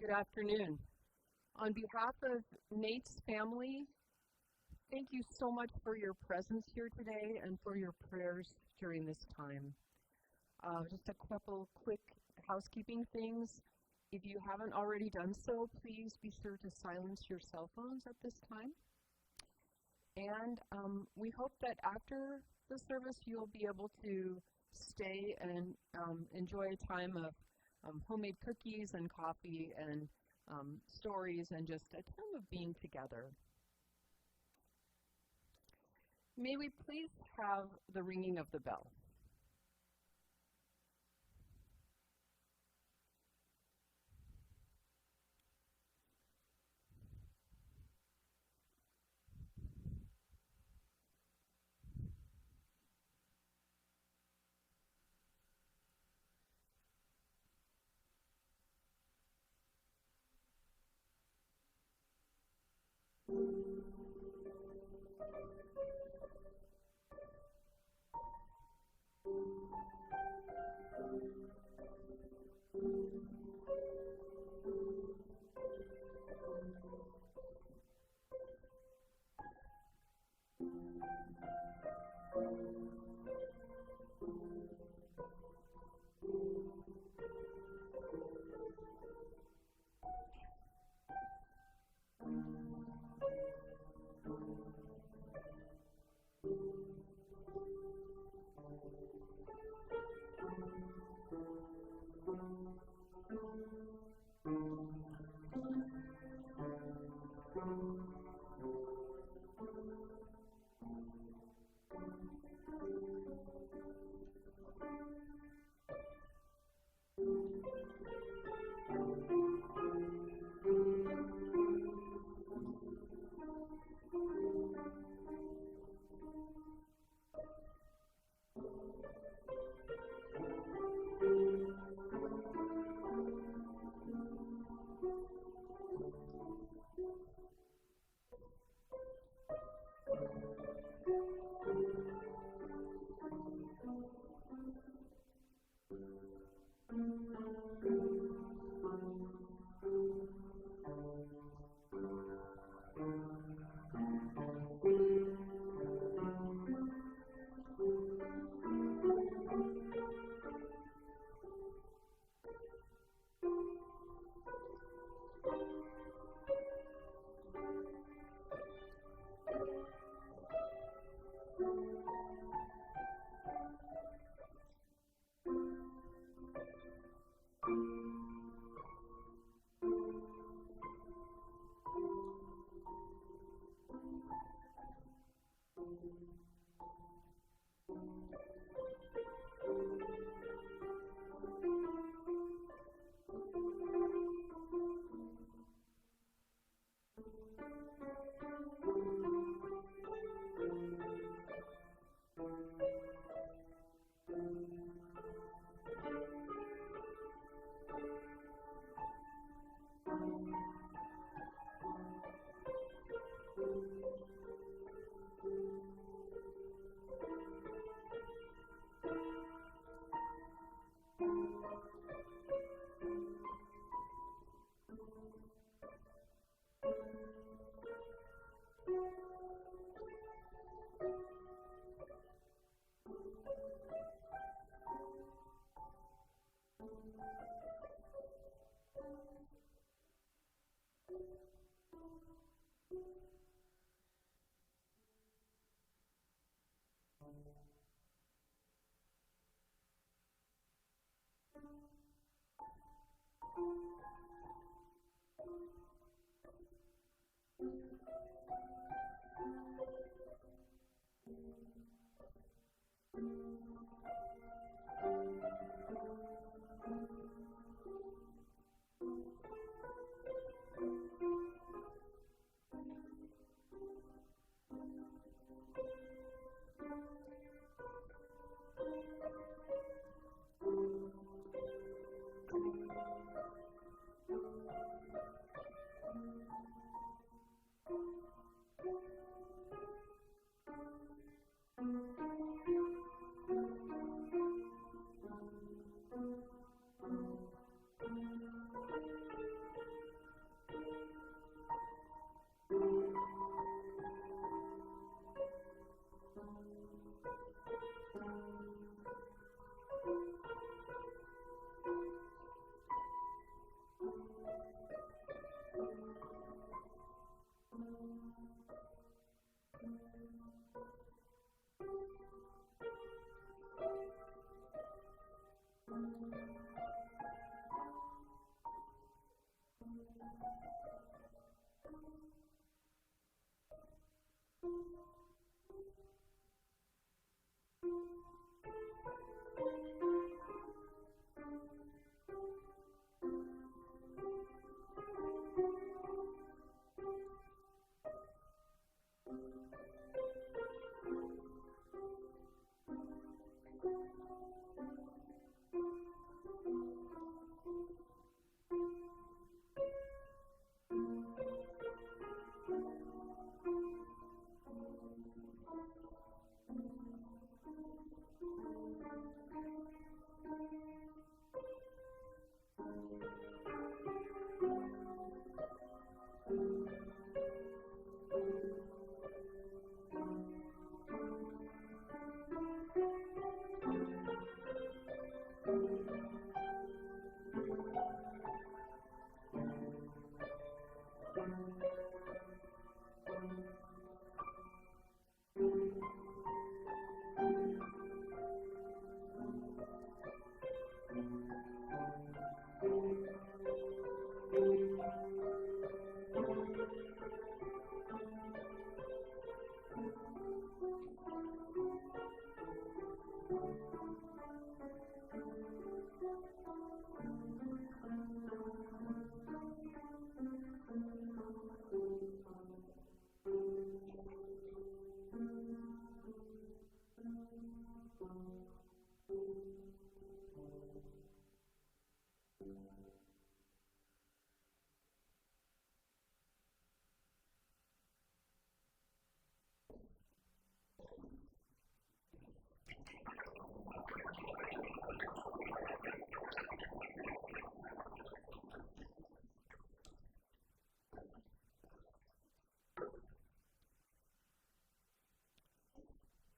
Good afternoon. On behalf of Nate's family, thank you so much for your presence here today and for your prayers during this time. Just a couple quick housekeeping things. If you haven't already done so, please be sure to silence your cell phones at this time. And we hope that after the service, you'll be able to stay and enjoy a time of homemade cookies and coffee and stories and just a time of being together. May we please have the ringing of the bell.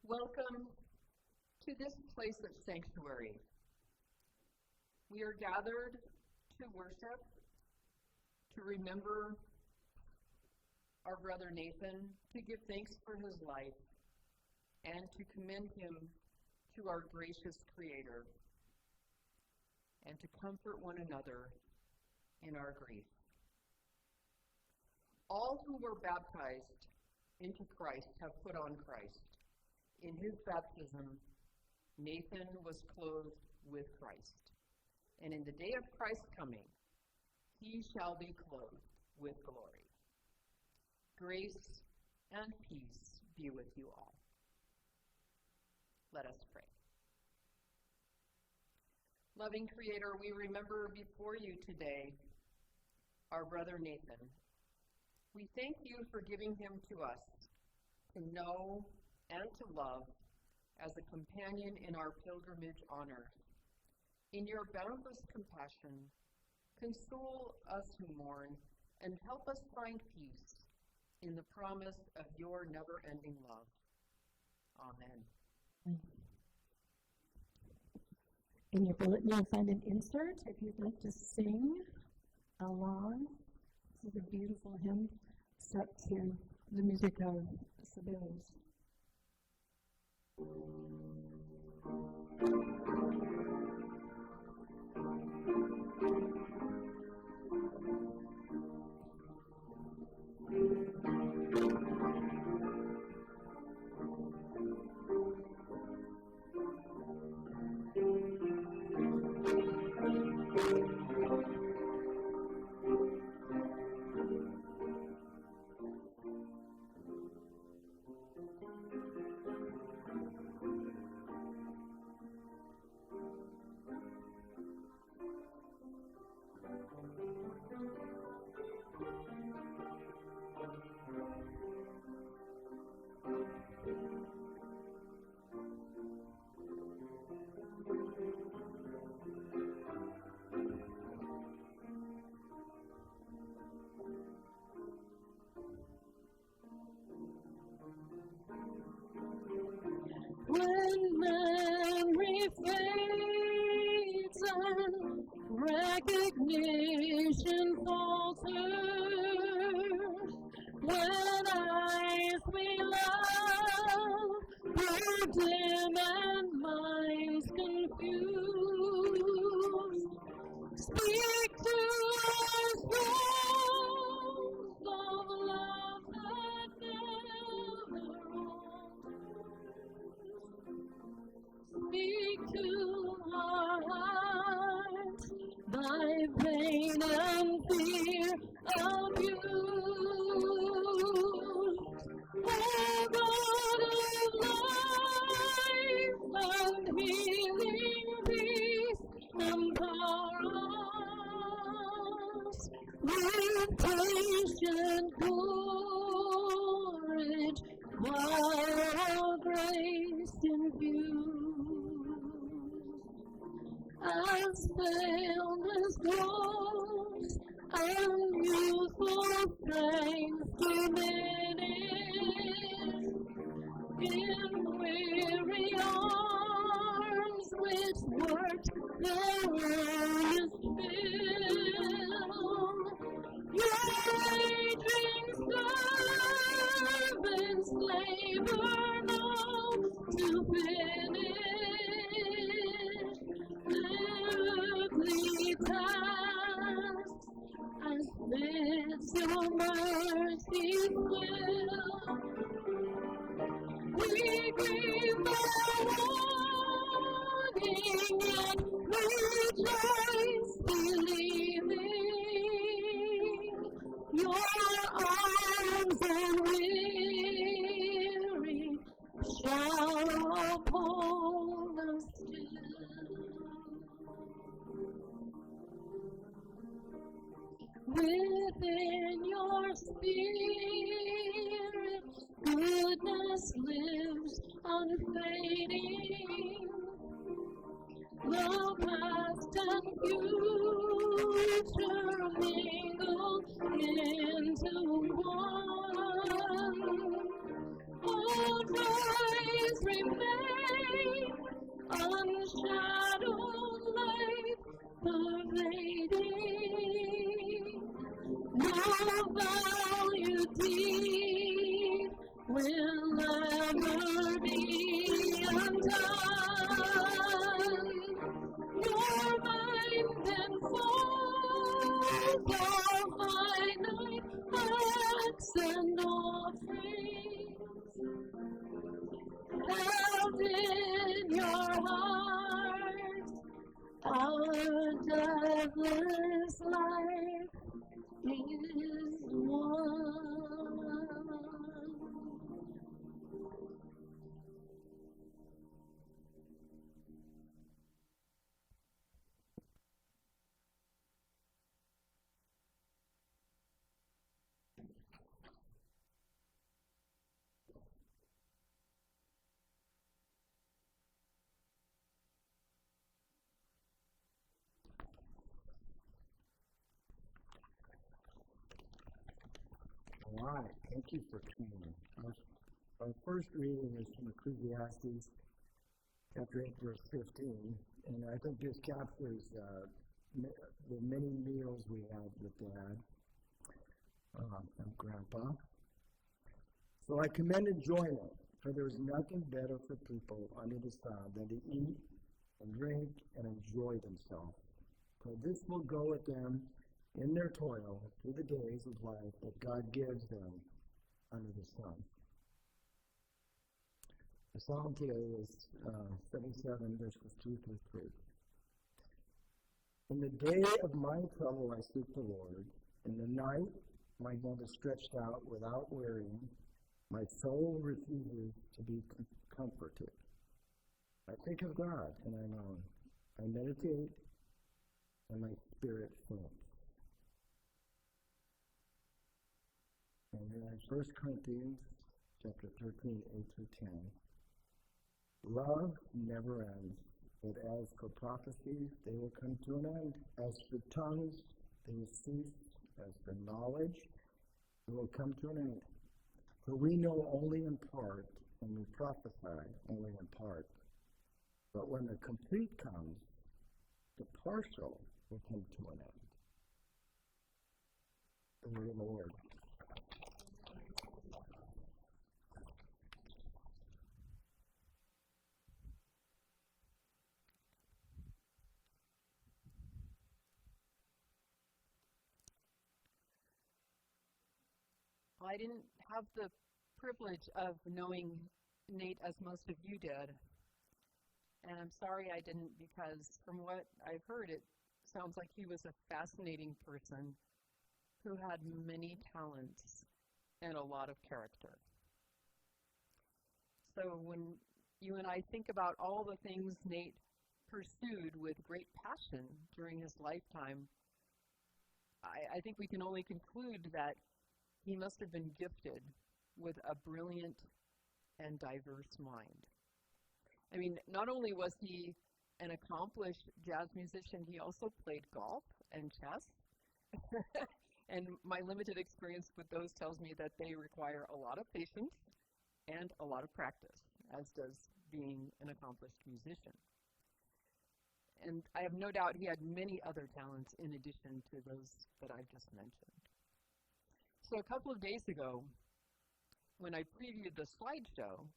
Welcome to this place of sanctuary. We are gathered to worship, to remember our brother Nathan, to give thanks for his life, and to commend him to our gracious Creator, and to comfort one another in our grief. All who were baptized into Christ have put on Christ. In his baptism, Nathan was clothed with Christ. And in the day of Christ's coming, he shall be clothed with glory. Grace and peace be with you all. Let us pray. Loving Creator, we remember before you today our brother Nathan. We thank you for giving him to us to know and to love as a companion in our pilgrimage on earth. In your boundless compassion, console us who mourn and help us find peace in the promise of your never-ending love. Amen. In your bulletin, you'll find an insert if you'd like to sing along. This is a beautiful hymn set to the music of Sibelius. When memory fades and recognition falters, when eyes we love grow dim and minds confused, speak to us souls of love that never speak to our hearts thy pain and fear abused. O God of life and healing peace, empower us with patient courage while grace infused. As failness grows and youthful strength diminishes, in weary arms which worked their earnest fill, your raging servants labor now to finish earthly tasks as fits your mercy will. We grieve the warning, yet rejoice, believing your arms unweary shall uphold us still. Within your spirit, goodness lives unfading. The past and future mingle into one. All joys remain, unshadowed light pervading. No value deep will ever be undone. Your mind and force are finite acts and offerings. in your heart. Our diverse life is one. All right, thank you for coming. Our first reading is from Ecclesiastes chapter 8, verse 15, and I think this captures the many meals we had with Dad and Grandpa. So I commend enjoyment, for there is nothing better for people under the sun than to eat and drink and enjoy themselves. For this will go with them in their toil through the days of life that God gives them under the sun. The psalm today is 77, verses 2 through 3. In the day of my trouble I seek the Lord. In the night my hand is stretched out without wearying. My soul refuses to be comforted. I think of God, and I moan. I meditate, and my spirit faints. And then 1 Corinthians chapter 13, 8 through 10. Love never ends, but as for prophecies, they will come to an end. As for tongues, they will cease. As for knowledge, they will come to an end. For we know only in part, and we prophesy only in part. But when the complete comes, the partial will come to an end. The word of the Lord. I didn't have the privilege of knowing Nate as most of you did. And I'm sorry I didn't, because from what I've heard, it sounds like he was a fascinating person who had many talents and a lot of character. So when you and I think about all the things Nate pursued with great passion during his lifetime, I think we can only conclude that he must have been gifted with a brilliant and diverse mind. I mean, not only was he an accomplished jazz musician, he also played golf and chess. And my limited experience with those tells me that they require a lot of patience and a lot of practice, as does being an accomplished musician. And I have no doubt he had many other talents in addition to those that I've just mentioned. So a couple of days ago, when I previewed the slideshow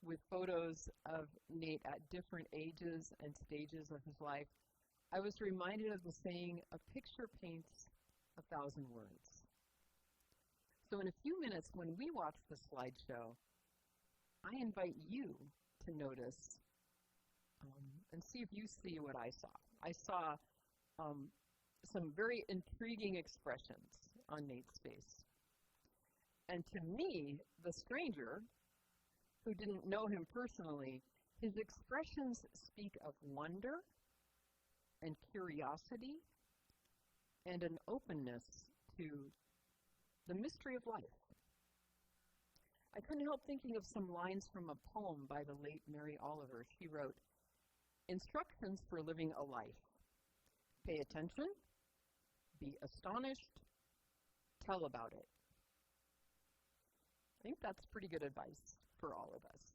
with photos of Nate at different ages and stages of his life, I was reminded of the saying, "A picture paints 1,000 words." So in a few minutes, when we watch the slideshow, I invite you to notice and see if you see what I saw. I saw some very intriguing expressions on Nate's face. And to me, the stranger, who didn't know him personally, his expressions speak of wonder and curiosity and an openness to the mystery of life. I couldn't help thinking of some lines from a poem by the late Mary Oliver. She wrote, "Instructions for living a life. Pay attention, be astonished, tell about it." I think that's pretty good advice for all of us.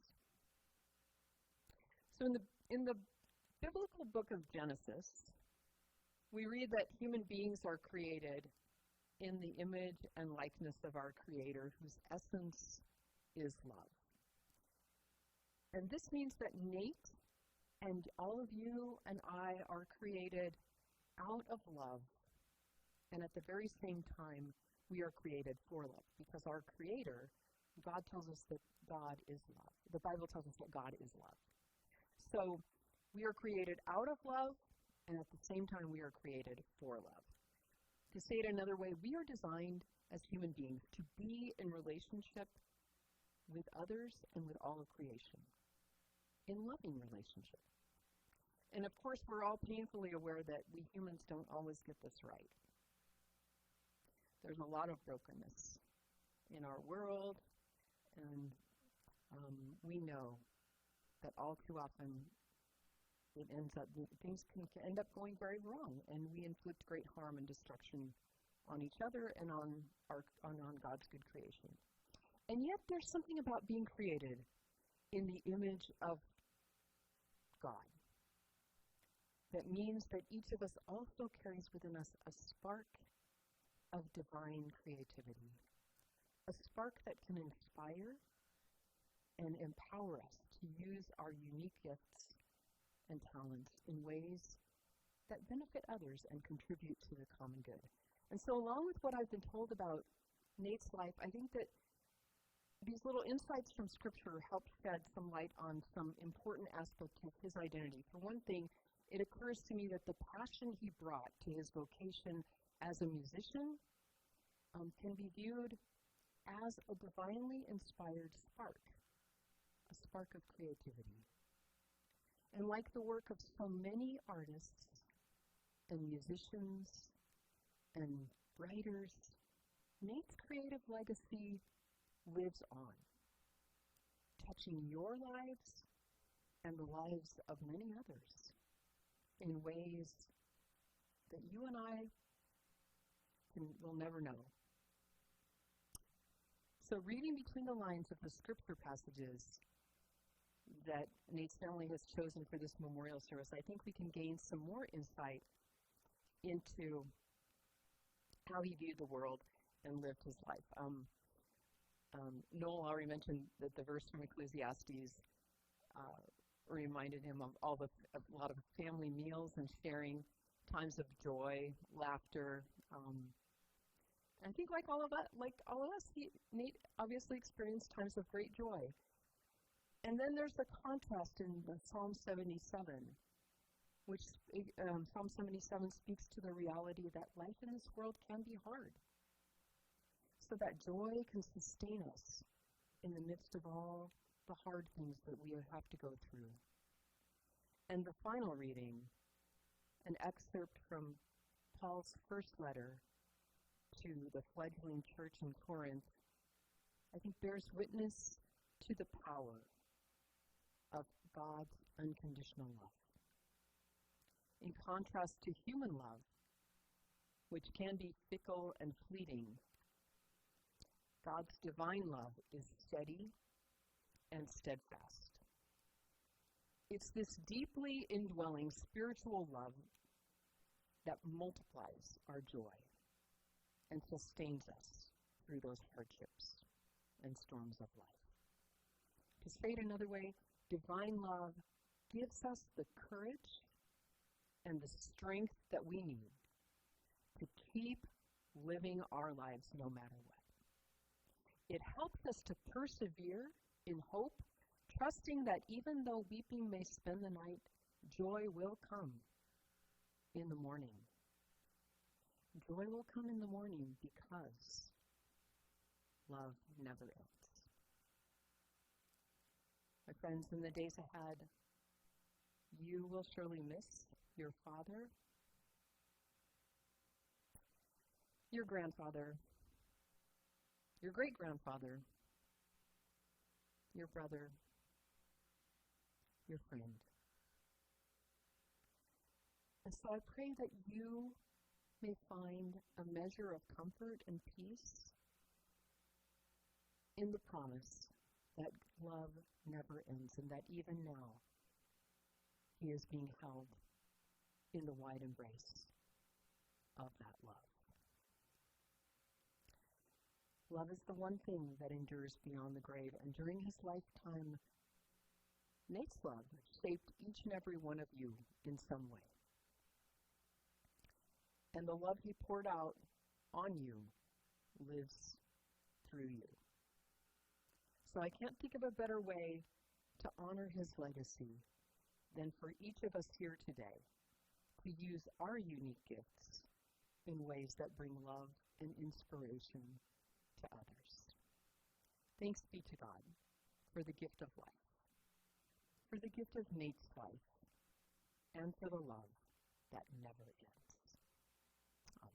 So in the biblical book of Genesis, we read that human beings are created in the image and likeness of our Creator, whose essence is love. And this means that Nate and all of you and I are created out of love, and at the very same time, we are created for love, because our Creator God tells us that God is love. The Bible tells us that God is love. So we are created out of love, and at the same time we are created for love. To say it another way, we are designed as human beings to be in relationship with others and with all of creation, in loving relationship. And of course, we're all painfully aware that we humans don't always get this right. There's a lot of brokenness in our world, and we know that all too often things can end up going very wrong, and we inflict great harm and destruction on each other and on God's good creation. And yet there's something about being created in the image of God that means that each of us also carries within us a spark of divine creativity, a spark that can inspire and empower us to use our unique gifts and talents in ways that benefit others and contribute to the common good. And so along with what I've been told about Nate's life, I think that these little insights from Scripture help shed some light on some important aspects of his identity. For one thing, it occurs to me that the passion he brought to his vocation as a musician can be viewed as a divinely inspired spark, a spark of creativity. And like the work of so many artists and musicians and writers, Nate's creative legacy lives on, touching your lives and the lives of many others in ways that you and I will never know. So reading between the lines of the scripture passages that Nate's family has chosen for this memorial service, I think we can gain some more insight into how he viewed the world and lived his life. Noel already mentioned that the verse from Ecclesiastes reminded him of a lot of family meals and sharing, times of joy, laughter. I think like all of us, Nate obviously experienced times of great joy. And then there's the contrast in the Psalm 77, which Psalm 77 speaks to the reality that life in this world can be hard, so that joy can sustain us in the midst of all the hard things that we have to go through. And the final reading, an excerpt from Paul's first letter to the fledgling church in Corinth, I think bears witness to the power of God's unconditional love. In contrast to human love, which can be fickle and fleeting, God's divine love is steady and steadfast. It's this deeply indwelling spiritual love that multiplies our joy and sustains us through those hardships and storms of life. To say it another way, divine love gives us the courage and the strength that we need to keep living our lives no matter what. It helps us to persevere in hope, trusting that even though weeping may spend the night, joy will come in the morning. Joy will come in the morning because love never ends. My friends, in the days ahead, you will surely miss your father, your grandfather, your great-grandfather, your brother, your friend. And so I pray that you may find a measure of comfort and peace in the promise that love never ends, and that even now he is being held in the wide embrace of that love. Love is the one thing that endures beyond the grave, and during his lifetime, Nate's love shaped each and every one of you in some way. And the love he poured out on you lives through you. So I can't think of a better way to honor his legacy than for each of us here today to use our unique gifts in ways that bring love and inspiration to others. Thanks be to God for the gift of life, for the gift of Nate's life, and for the love that never ends. Amen. Time.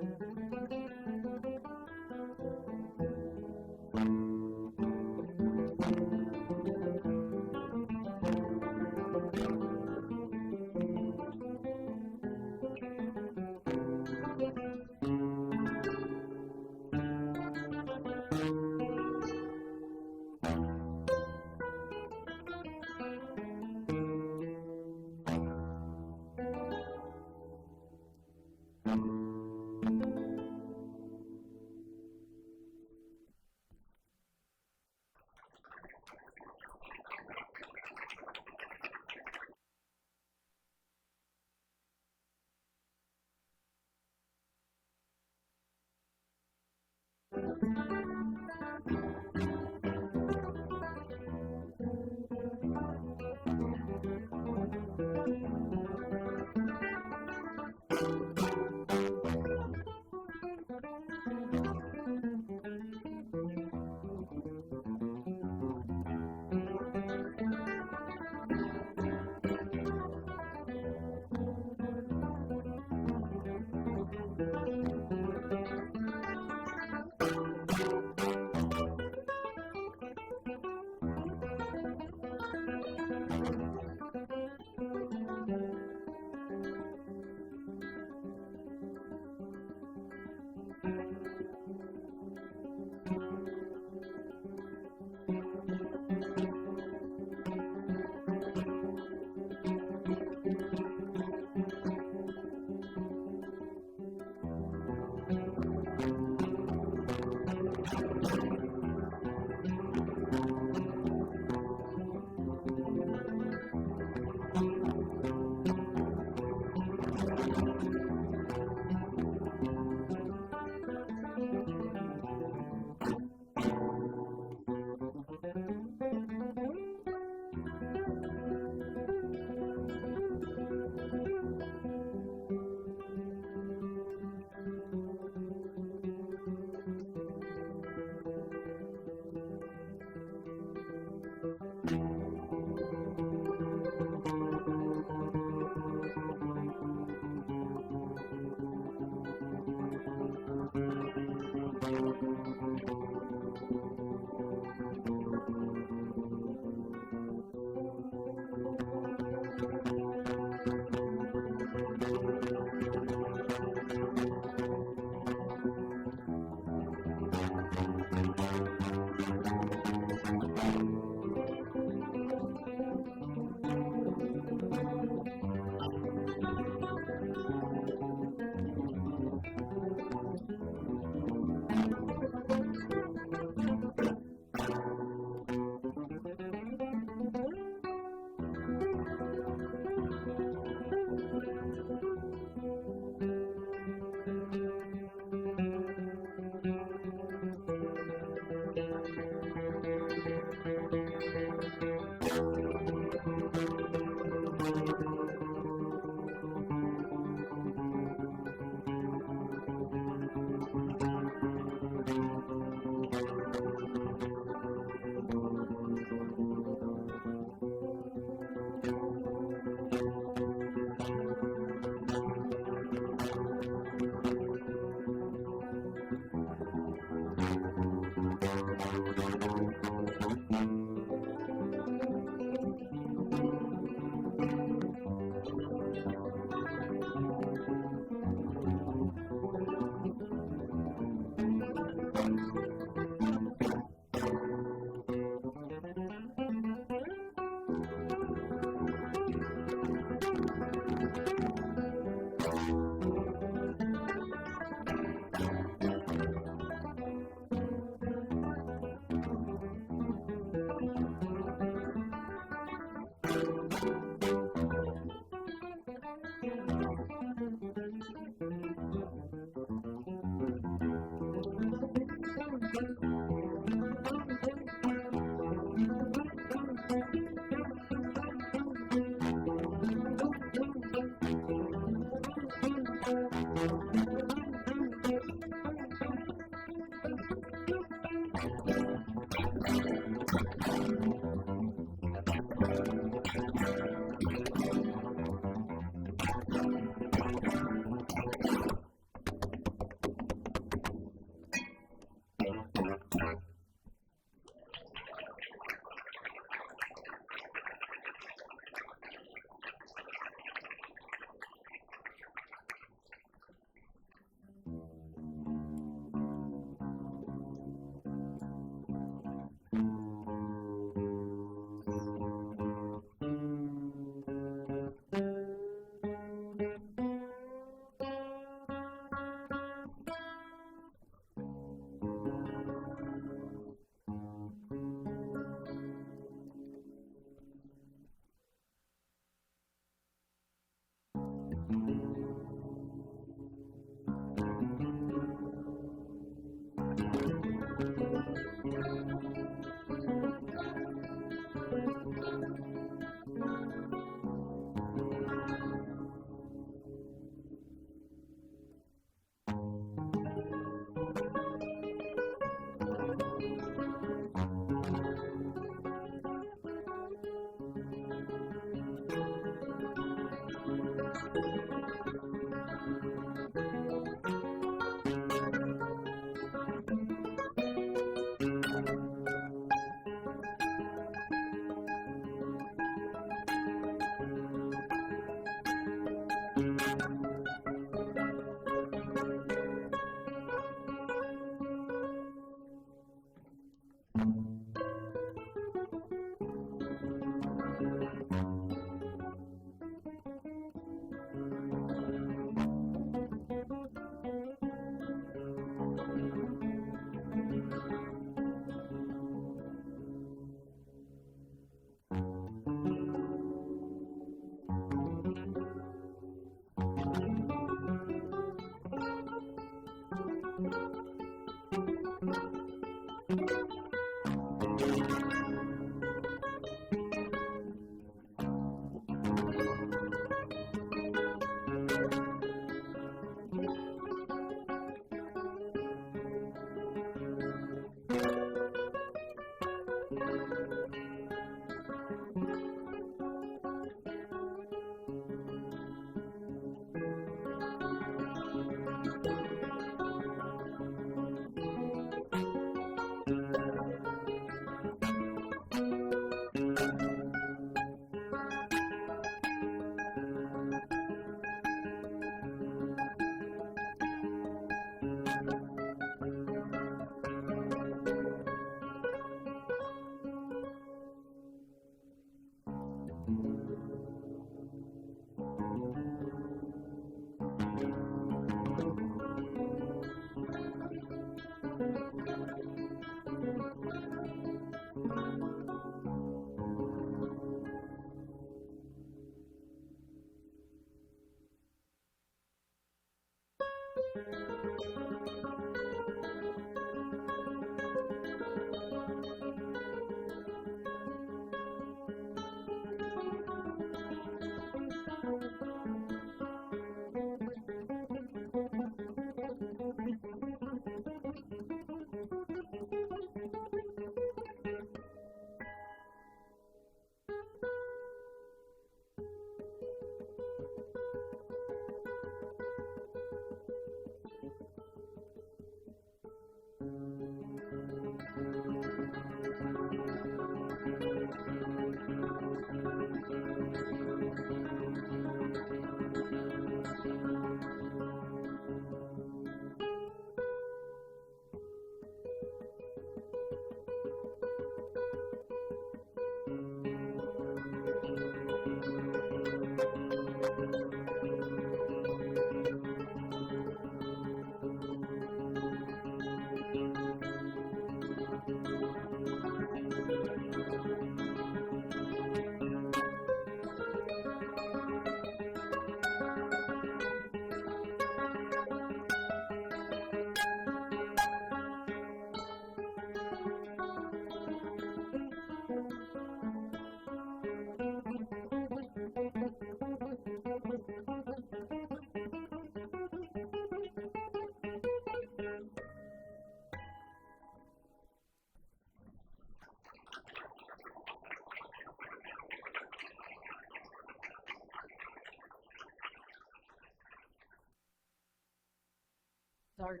our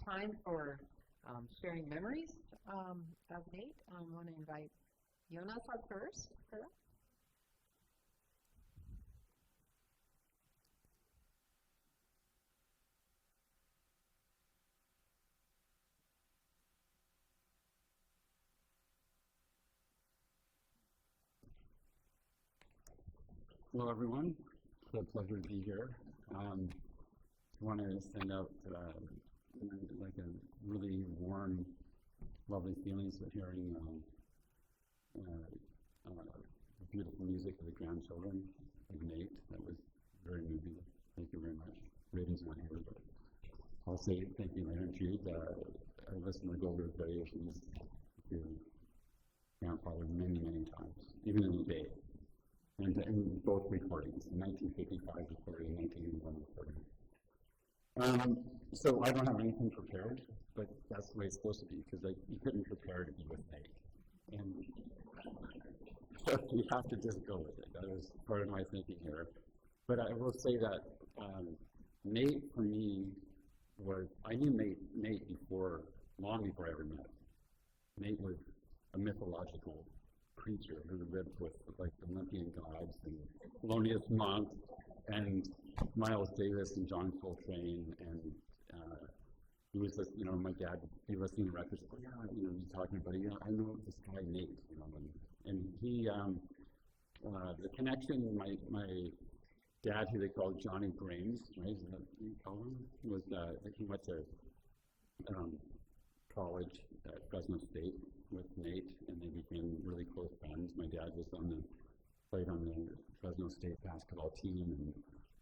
time for sharing memories of Nate. I want to invite Jonas up first for that. Hello, everyone. It's a pleasure to be here. I want to send out like a really warm, lovely feelings of hearing the beautiful music of the grandchildren of Nate. That was very moving. Thank you very much. Raven's not here, but I'll say thank you later to you. I listened to the Golden Variations to grandfather many, many times, even in the day. And in both recordings, the 1955 recording and 1981 recording. So I don't have anything prepared, but that's the way it's supposed to be, because you couldn't prepare to be with Nate. And so you have to just go with it. That was part of my thinking here. But I will say that Nate, for me, I knew Nate long before I ever met him. Nate was a mythological creature who lived with like Olympian gods and Thelonious Monk and Miles Davis and John Coltrane, and he was just, my dad, he listening to records, he's talking about it, I know this guy Nate, and he, the connection, my dad, who they called Johnny Brains, right, is that what you call him, was, he went to college at Fresno State with Nate, and they became really close friends. My dad was played on the Fresno State basketball team, and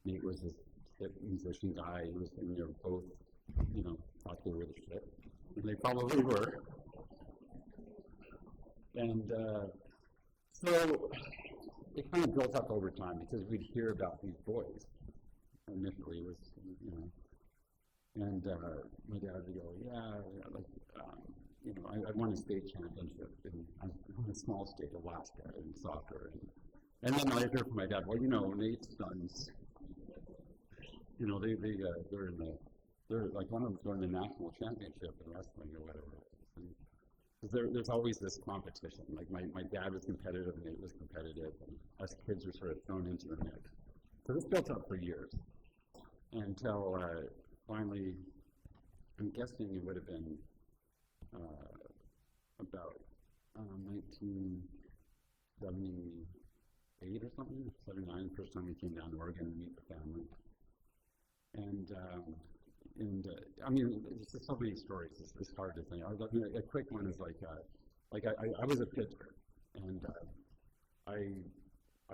Nate was this hip musician guy. And they were both, thought they were the shit, and they probably were. And so it kind of built up over time because we'd hear about these boys. Initially, it was, and my dad would go, I won a state championship in a small state, Alaska, in soccer. And then I hear from my dad, Nate's sons, they're like one of them's going to the national championship in wrestling or whatever. And there's always this competition. Like my dad was competitive, and Nate was competitive, and us kids were sort of thrown into the mix. So this built up for years until finally, I'm guessing it would have been about 1978 or something, 79, the first time we came down to Oregon to meet the family. And there's just so many stories, it's hard to think. A quick one is I was a pitcher, and I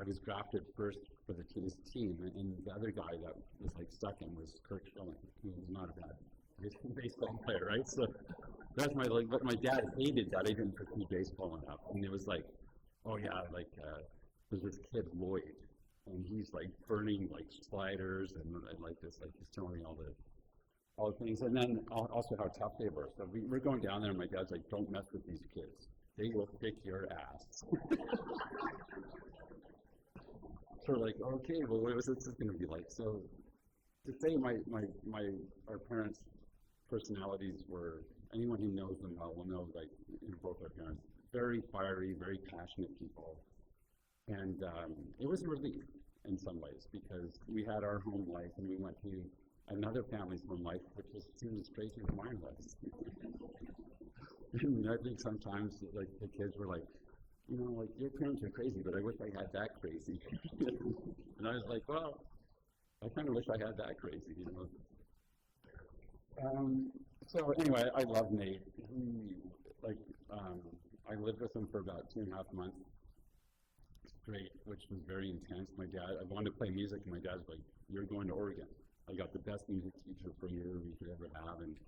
was drafted first for this team, and the other guy that was second was Kirk Schilling, who was not a bad baseball player, right? So that's but my dad hated that I didn't pursue baseball enough. And it was there's this kid Lloyd, and he's burning sliders and this, he's telling me all the things. And then also how tough they were. So we're going down there, and my dad's like, don't mess with these kids. They will kick your ass. So okay, well, what was this going to be like? So to say our parents' personalities were, anyone who knows them well will know, both our parents, very fiery, very passionate people. And it was a relief in some ways, because we had our home life and we went to another family's home life, which was seemed straight to mine was. And I think sometimes the kids were your parents are crazy, but I wish I had that crazy. And I was like, well, I kind of wish I had that crazy, So anyway, I love Nate. I lived with him for about 2.5 months straight, which was very intense. My dad, I wanted to play music, and my dad's like, you're going to Oregon. I got the best music teacher for you could ever have. And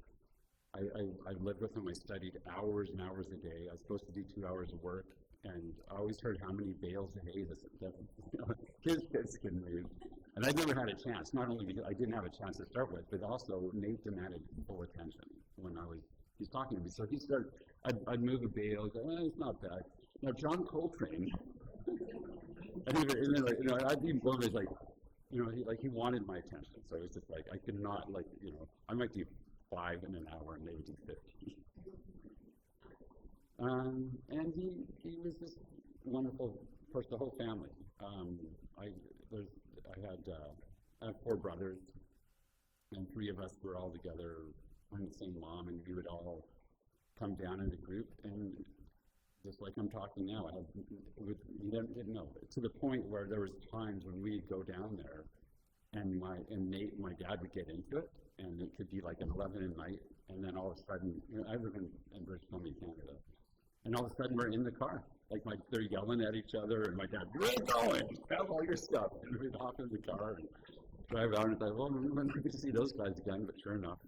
I lived with him. I studied hours and hours a day. I was supposed to do 2 hours of work, and I always heard how many bales of hay his kids can move. And I never had a chance, not only because I didn't have a chance to start with, but also Nate demanded full attention when he's talking to me. So I'd move a bale, go, it's not bad. Now, John Coltrane, I'd be blown as he wanted my attention. So it was just I could not, I might do 5 in an hour, and they would do 50. And he was just wonderful for the whole family. I have 4 brothers, and 3 of us were all together on the same mom, and we would all come down in a group, and just like I'm talking now, you didn't know, to the point where there was times when we'd go down there, and Nate and my dad would get into it, and it could be like at 11 at night, and then all of a sudden, I live in British Columbia, Canada, and all of a sudden we're in the car, like they're yelling at each other, and my dad, where are you going? Have all your stuff, and we'd hop in the car and drive out, and it's like, well, we're not going to see those guys again, but sure enough,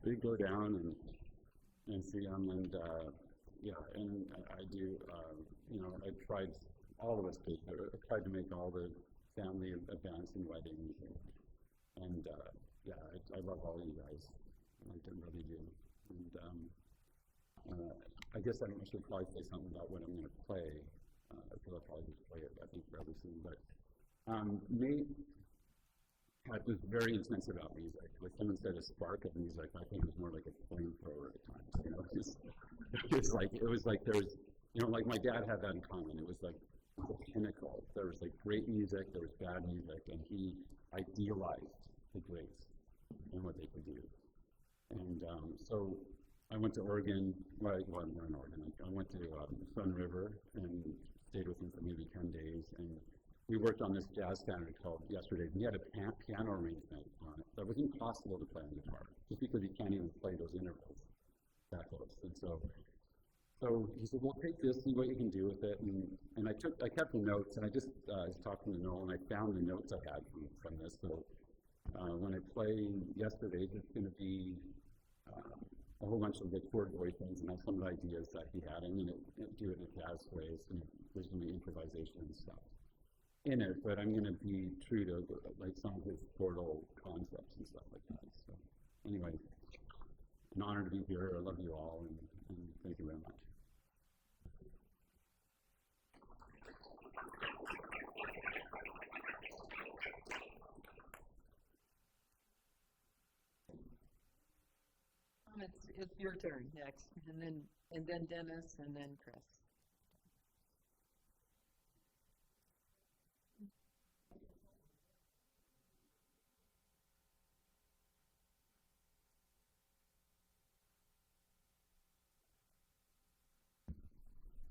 we'd go down and see them, and I do, I tried, all of us did, I tried to make all the family events and weddings, and I love all of you guys, I really do, and I guess I should probably say something about what I'm going to play, because I'll probably just play it, I think, rather soon, but Nate was very intense about music. Like someone said, a spark of music. I think it was more like a flamethrower at times. You know, it was like there was, like my dad had that in common. It was like the pinnacle. There was like great music, there was bad music, and he idealized the greats and what they could do. And so I went to Oregon. Well, we're in Oregon. I went to Sun River and stayed with him for maybe 10 days, and we worked on this jazz standard called Yesterday. We had a piano arrangement on it that was impossible to play on guitar, just because you can't even play those intervals that close. And so he said, well, take this, see what you can do with it. And I kept the notes, and I just was talking to Noel, and I found the notes I had from this. So when I play Yesterday, it's going to be a whole bunch of the chord voicings and some of the ideas that he had. I'm going to do it in a jazz way, so there's going to be improvisation and stuff in it, but I'm going to be true to like some of his chordal concepts and stuff like that. So anyway, an honor to be here. I love you all, and thank you very much. It's your turn next, and then Dennis, and then Chris.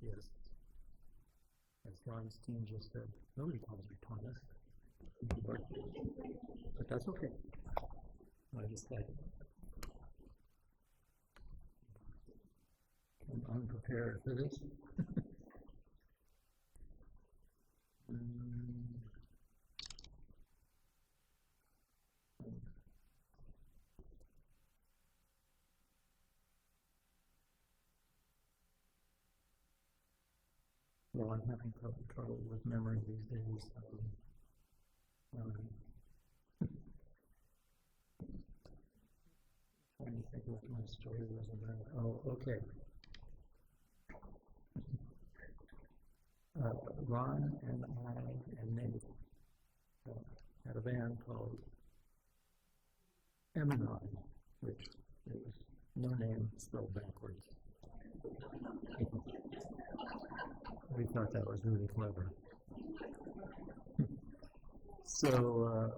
Yes. As Ron's team just said, nobody calls me Thomas. But that's okay. I just like I'm unprepared for this. Well, I'm having trouble with memory these days. Trying to think what my story was about. Oh, okay. Ron and I and Nate had a band called Eminon, which it was no name spelled backwards. We thought that was really clever. So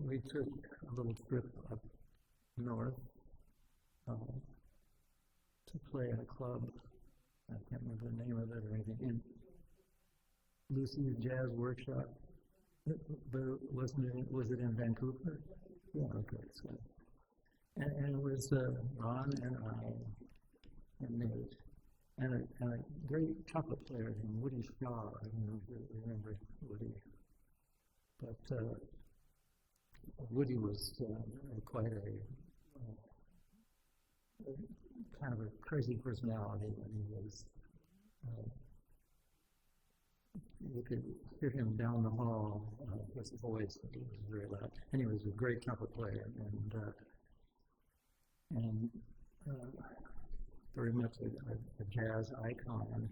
we took a little trip up north to play at a club. I can't remember the name of it or anything. In Lucy's Jazz Workshop. But was it in Vancouver? Yeah, okay. So, and it was Ron and I and Nate. And a great trumpet player named Woody Shaw. I don't know if you remember Woody. But Woody was quite a kind of a crazy personality, and he was, you could hear him down the hall with his voice. It was very loud. And he was a great trumpet player, and very much a jazz icon,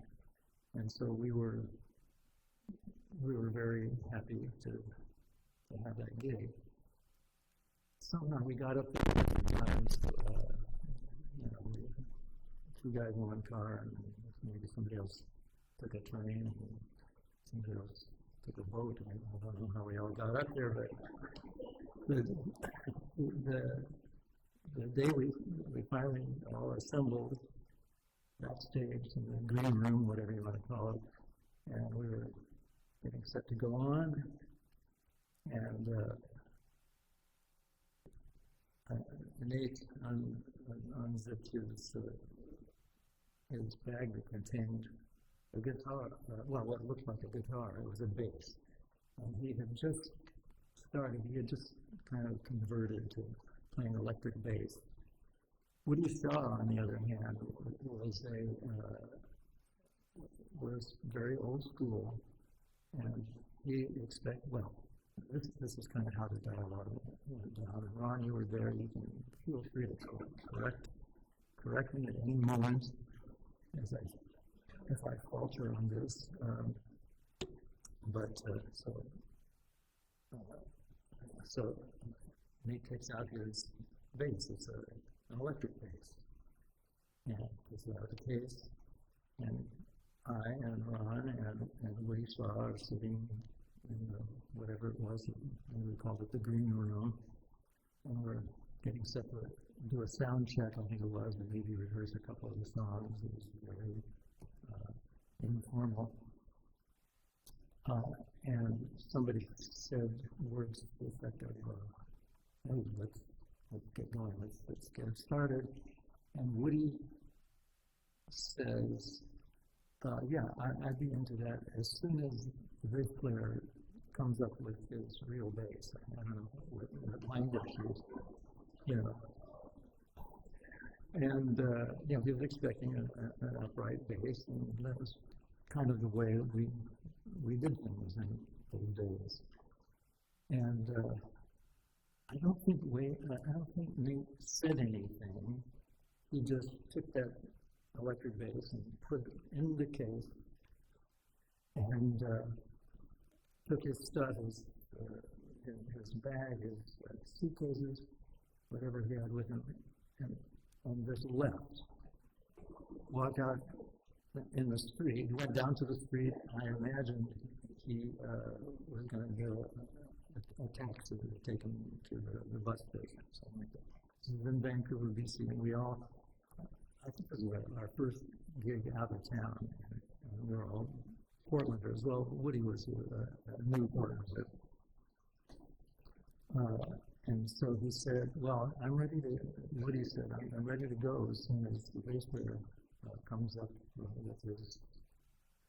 and so we were very happy to have that gig. somehow we got up there times, two guys in one car, and maybe somebody else took a train, and somebody else took a boat. I don't know how we all got up there, but the day we finally all assembled backstage in the green room, whatever you want to call it, and we were getting set to go on, and Nate unzipped his bag that contained a guitar, what looked like a guitar. It was a bass. And he had just kind of converted to playing electric bass. What he saw, on the other hand, was very old school, and he this is kind of how the dialogue went down. And Ron, you were there. You can feel free to correct me at any moment if I falter on this. So Nate takes out his bass. It's an electric bass, and takes it out of the case. And I and Ron and Woody Shaw are sitting in whatever it was, we called it the green room, and we're getting set to do a sound check, I think it was, and maybe rehearse a couple of the songs. It was very informal. And somebody said words to the effect of, hey, let's get going, let's get it started. And Woody says, yeah, I'd be into that as soon as the bass player comes up with his real bass. I don't know what language he's, And, he was expecting an upright bass, and that was kind of the way that we did things in those days. And I don't think Nate said anything. He just took that electric bass and put it in the case, and took his stuff, his bag, his suitcases, whatever he had with him, and just left. Walked out in the street. He went down to the street. I imagined he was going to get a taxi to take him to the bus station or something like that. This is in Vancouver, BC, and I think this was our first gig out of town, and we were all Portlanders. Well, Woody was a new Portlander. And so he said, well, Woody said, I'm ready to go as soon as the bass player comes up with his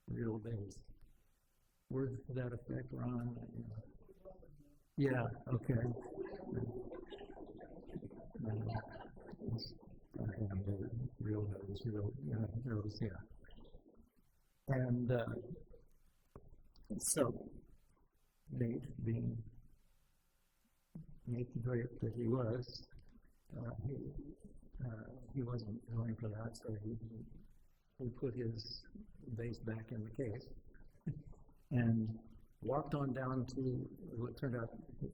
real bass. Words to that effect, Ron? Yeah, okay. Real nose, yeah. And so, Nate, being Nate the Great that he was, he wasn't going for that, so he put his bass back in the case and walked on down to what turned out,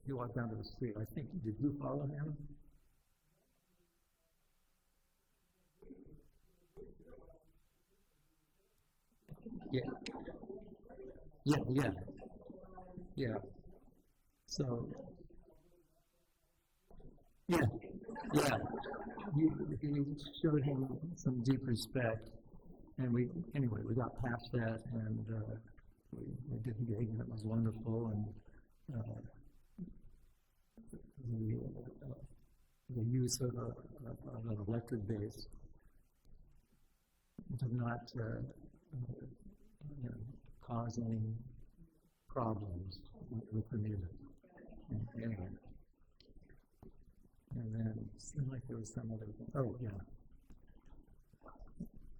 he walked down to the street. I think, did you follow him? Yeah. So, yeah. He showed him some deep respect, and we got past that, and we did the gig, and it was wonderful, and the use of an electric bass did not cause any problems with the music. And then it seemed like there was some other thing. Oh, yeah.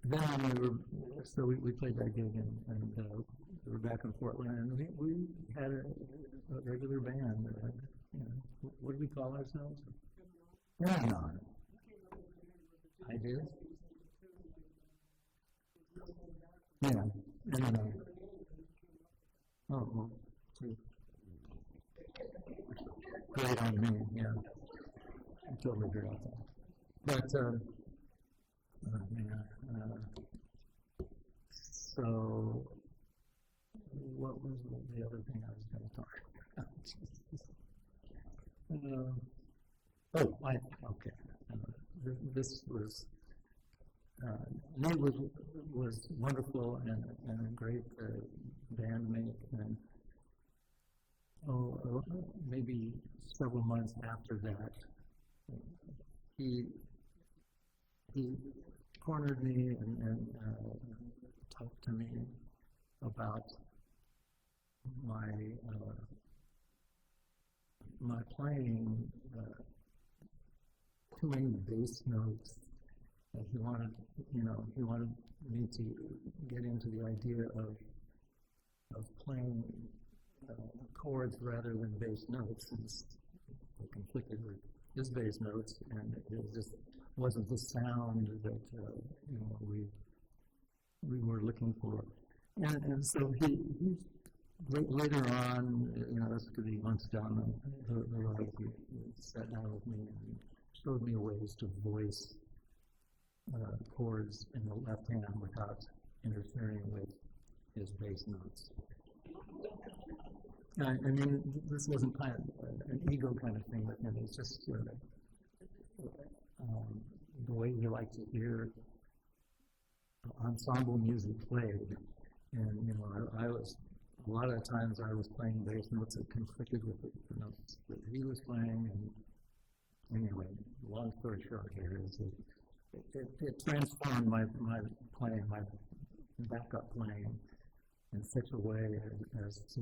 Then we played that gig, and we were back in Portland, and we had a regular band. What do we call ourselves? Hang on. I do? Yeah. No. Oh, well, great on me, yeah. totally agree with that. But, so, what was the other thing I was going to talk about? Okay. This was, Nate was wonderful and a great bandmate, and maybe several months after that, he cornered me and talked to me about my playing too many bass notes. And he wanted me to get into the idea of playing chords rather than bass notes, since they conflicted with his bass notes, and it just wasn't the sound that we were looking for. And so he later on, this could be months down the road, he sat down with me and showed me ways to voice chords in the left hand without interfering with his bass notes. I mean, this wasn't kind of an ego kind of thing with him. It's just the way he liked to hear ensemble music played. And, I was, a lot of the times I was playing bass notes that conflicted with the notes that he was playing. And anyway, long story short here is that it transformed my playing, my backup playing, in such a way as to,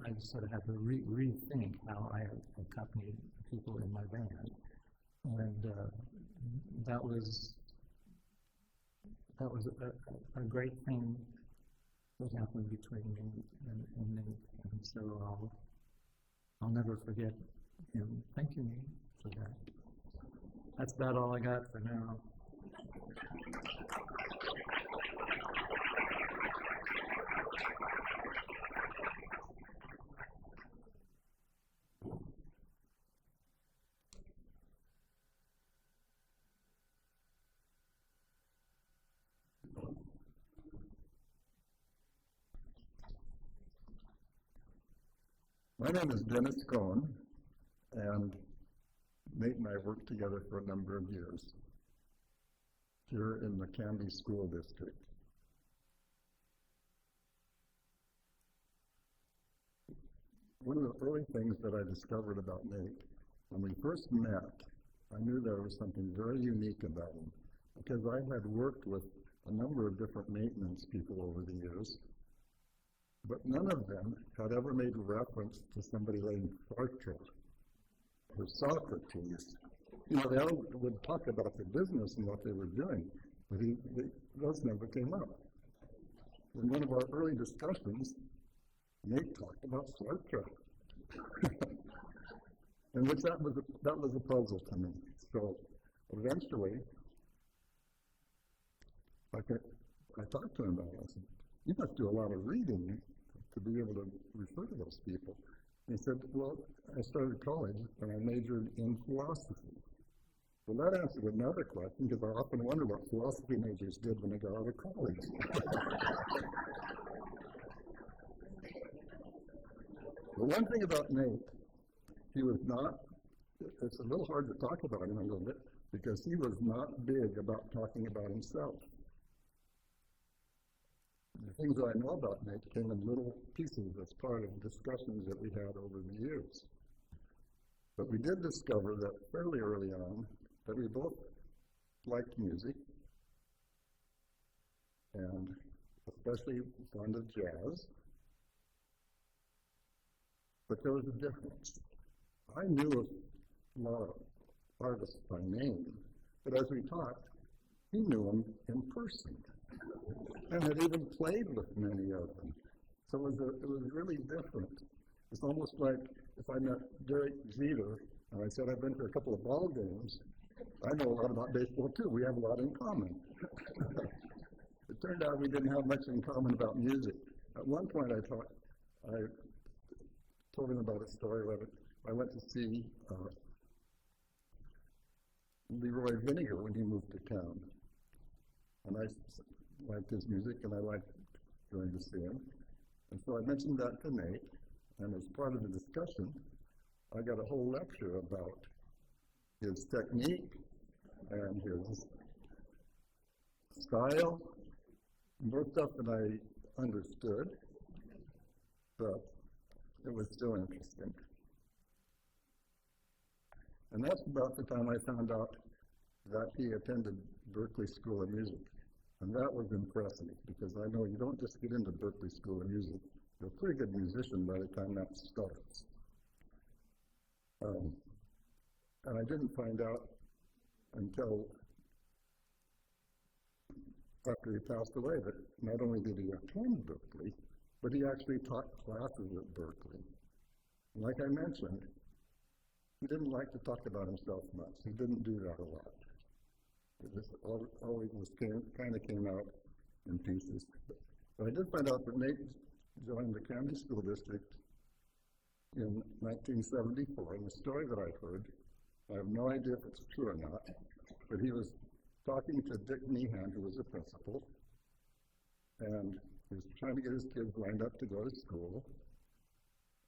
I just sort of had to rethink how I accompanied people in my band. And that was a great thing that happened between me and Nate. And so I'll never forget him thanking me for that. That's about all I got for now. My name is Dennis Cohn, and Nate and I worked together for a number of years here in the Canby School District. One of the early things that I discovered about Nate, when we first met, I knew there was something very unique about him, because I had worked with a number of different maintenance people over the years, but none of them had ever made reference to somebody named Sartre or Socrates. They all would talk about the business and what they were doing, but those never came up. In one of our early discussions, Nate talked about Sartre, and which that was a puzzle to me. So eventually, I talked to him about it. I said, "You must do a lot of reading to be able to refer to those people." And he said, "Well, I started college and I majored in philosophy." Well, that answered another question, because I often wonder what philosophy majors did when they got out of college. The one thing about Nate, he was not, it's a little hard to talk about him a little bit, because he was not big about talking about himself. The things that I know about Nate came in little pieces as part of discussions that we had over the years. But we did discover that fairly early on that we both liked music, and especially fond of jazz. But there was a difference. I knew a lot of artists by name, but as we talked, he knew them in person, and had even played with many of them. So it was really different. It's almost like if I met Derek Jeter, and I said I've been to a couple of ball games, I know a lot about baseball too. We have a lot in common. It turned out we didn't have much in common about music. At one point I told him about a story where I went to see Leroy Vinegar when he moved to town. And I liked his music, and I liked going to see him. And so I mentioned that to Nate, and as part of the discussion, I got a whole lecture about his technique and his style, more stuff than I understood, but it was still interesting. And that's about the time I found out that he attended Berklee School of Music. And that was impressive, because I know you don't just get into Berklee School of Music. You're a pretty good musician by the time that starts. And I didn't find out until after he passed away that not only did he attend Berklee, but he actually taught classes at Berklee. And like I mentioned, he didn't like to talk about himself much. He didn't do that a lot. It just always kind of came out in pieces. But I did find out that Nate joined the County School District in 1974, and the story that I've heard, I have no idea if it's true or not, but he was talking to Dick Meehan, who was the principal, and he was trying to get his kids lined up to go to school,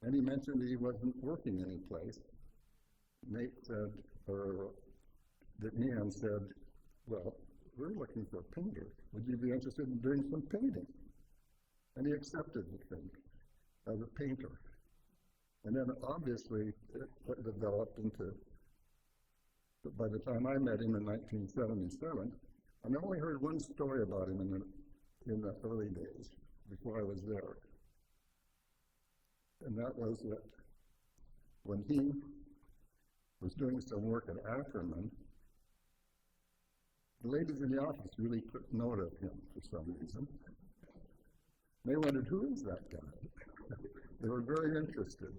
and he mentioned that he wasn't working any place. Nate said, or Dick Meehan said, well, we're looking for a painter. Would you be interested in doing some painting? And he accepted the thing as a painter. And then obviously it developed into, but by the time I met him in 1977, and I only heard one story about him in the early days, before I was there. And that was that when he was doing some work at Ackerman, the ladies in the office really took note of him for some reason. They wondered, who is that guy? They were very interested.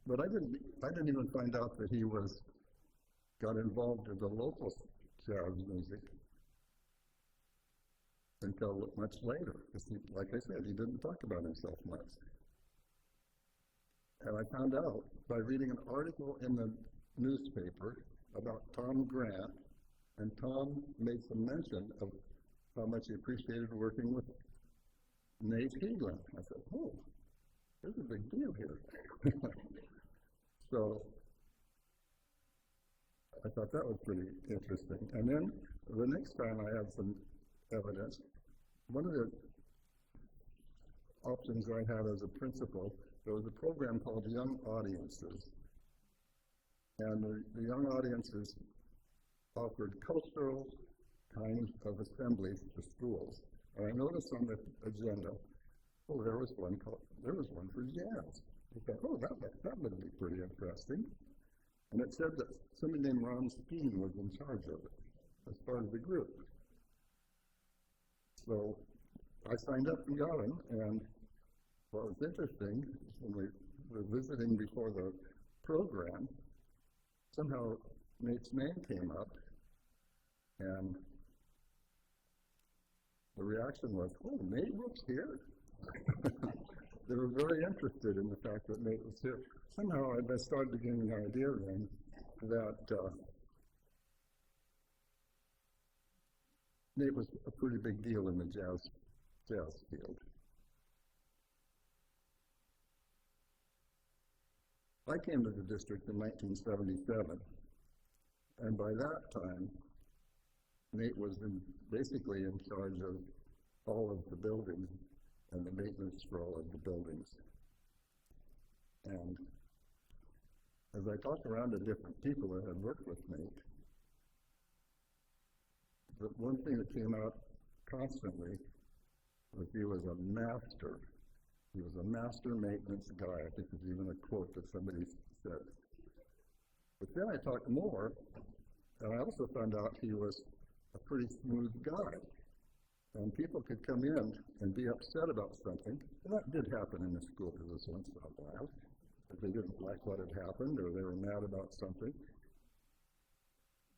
But I didn't even find out that he got involved in the local jazz music until much later. Because like I said, he didn't talk about himself much. And I found out by reading an article in the newspaper about Tom Grant, and Tom made some mention of how much he appreciated working with Nate Hygelund. I said, oh, there's a big deal here. So I thought that was pretty interesting. And then the next time I had some evidence, one of the options I had as a principal, there was a program called Young Audiences. And the Young Audiences offered cultural kinds of assemblies to schools. And I noticed on the agenda, oh, there was one for jazz. I thought, oh, that would be pretty interesting. And it said that somebody named Ron Skeen was in charge of it as part of the group. So I signed up and got him, and what was interesting is when we were visiting before the program, somehow Nate's name came up, and the reaction was, oh, Nate works here? They were very interested in the fact that Nate was here. Somehow I started getting the idea then that Nate was a pretty big deal in the jazz field. I came to the district in 1977, and by that time, Nate was basically in charge of all of the buildings and the maintenance for all of the buildings. And as I talked around to different people that had worked with Nate, the one thing that came out constantly was he was a master. He was a master maintenance guy. I think there's even a quote that somebody said. But then I talked more, and I also found out he was a pretty smooth guy. And people could come in and be upset about something, and that did happen in the school business once in a while, if they didn't like what had happened or they were mad about something.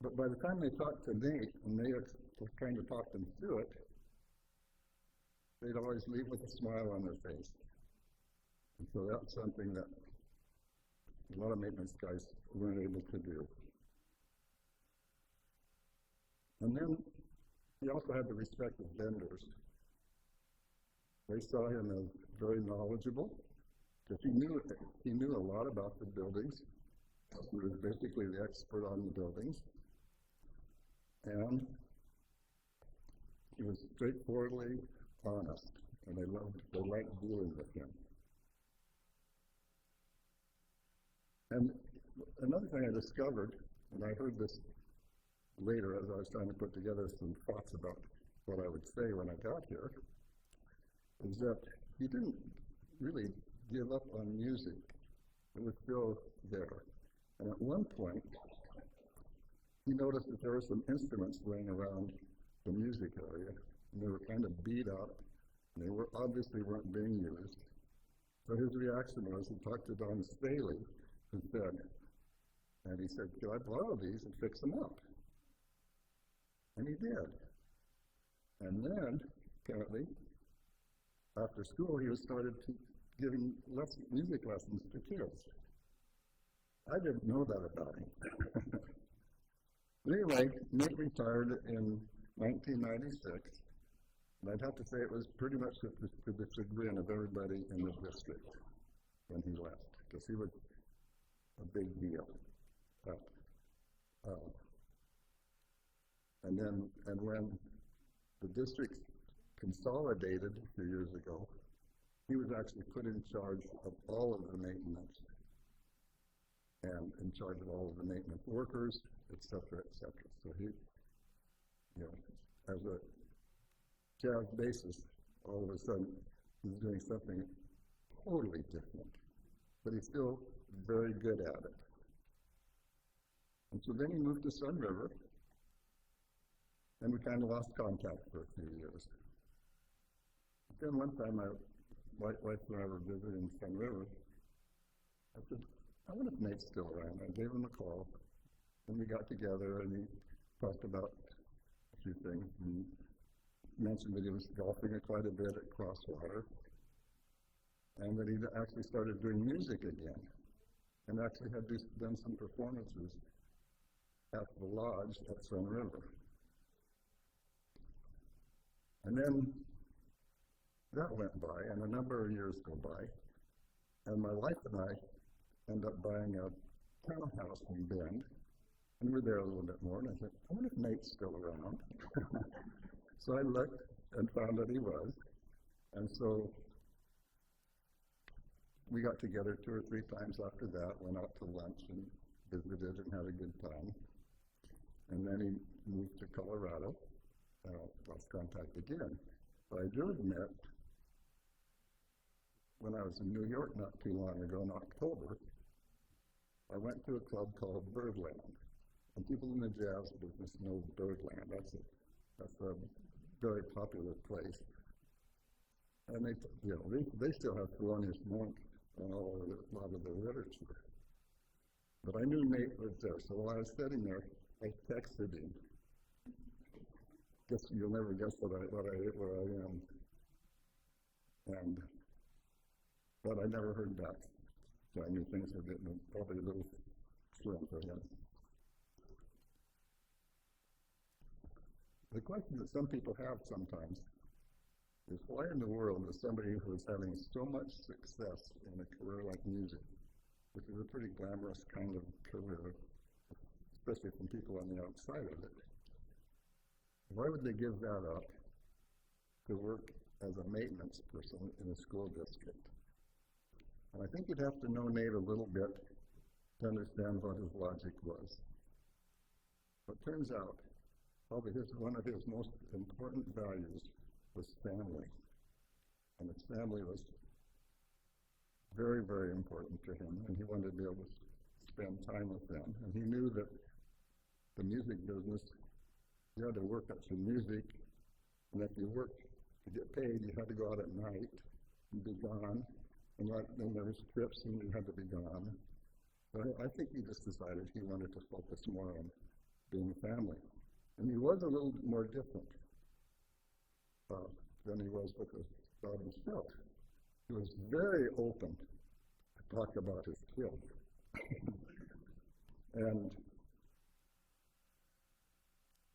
But by the time they talked to Nate, and they were trying to talk them through it, they'd always leave with a smile on their face. And so that's something that a lot of maintenance guys weren't able to do. And then he also had to respect his vendors. They saw him as very knowledgeable, because he knew a lot about the buildings. He was basically the expert on the buildings. And he was straightforwardly honest, and they liked dealing with him. And another thing I discovered, and I heard this later as I was trying to put together some thoughts about what I would say when I got here, is that he didn't really give up on music. It was still there. And at one point, he noticed that there were some instruments laying around the music area, and they were kind of beat up, and they obviously weren't being used. So his reaction was, he talked to Don Staley, and he said, could I borrow these and fix them up? And he did. And then, apparently, after school, he started giving music lessons to kids. I didn't know that about him. Anyway, Nate retired in 1996, and I'd have to say it was pretty much to the chagrin of everybody in the district when he left, because he was a big deal. And when the district consolidated a few years ago, he was actually put in charge of all of the maintenance and in charge of all of the maintenance workers, et cetera, et cetera. So he, as a jazz bassist, all of a sudden he's doing something totally different, but he's still very good at it. And so then he moved to Sun River, and we kind of lost contact for a few years. Then one time, my wife and I were visiting Sun River. I said, I wonder if Nate's still around. I gave him a call, and we got together, and he talked about a few things. He mentioned that he was golfing quite a bit at Crosswater, and that he actually started doing music again, and actually had done some performances at the lodge at Sun River. And then that went by, and a number of years go by, and my wife and I end up buying a townhouse in Bend, and we're there a little bit more, and I said, I wonder if Nate's still around. So I looked and found that he was, and so we got together 2 or 3 times after that, went out to lunch and visited and had a good time. And then he moved to Colorado, lost contact again. But I do admit, when I was in New York not too long ago in October, I went to a club called Birdland. And people in the jazz business know Birdland. That's a very popular place. And they still have Thelonious Monk and a lot of the literature. But I knew Nate was there, so while I was sitting there, I texted him. Guess you'll never guess where I am. But I never heard back. So I knew things were getting probably a little slim for him. The question that some people have sometimes is, why in the world is somebody who is having so much success in a career like music, which is a pretty glamorous kind of career, especially from people on the outside of it, why would they give that up to work as a maintenance person in a school district? And I think you'd have to know Nate a little bit to understand what his logic was. But it turns out, probably one of his most important values was family. And his family was very, very important to him, and he wanted to be able to spend time with them. And he knew that the music business, you had to work at some music, and if you worked to get paid, you had to go out at night and be gone. And then there was trips, and you had to be gone. But I think he just decided he wanted to focus more on being family. And he was a little bit more different than he was with his daughter himself. He was very open to talk about his kids. And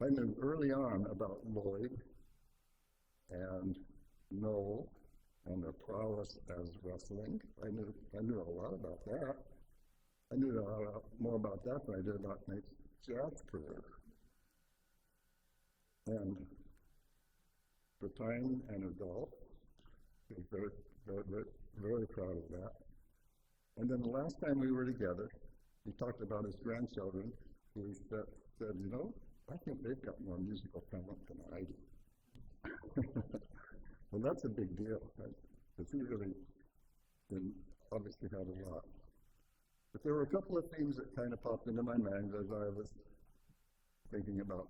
I knew early on about Lloyd and Noel and their prowess as wrestling. I knew a lot about that. I knew a lot more about that than I did about Nate's jazz career. And for time and adult, I was very, very, very, very proud of that. And then the last time we were together, he talked about his grandchildren. He said, you know, I think they've got more musical talent than I do. Well, that's a big deal, right? Because he really obviously had a lot. But there were a couple of themes that kind of popped into my mind as I was thinking about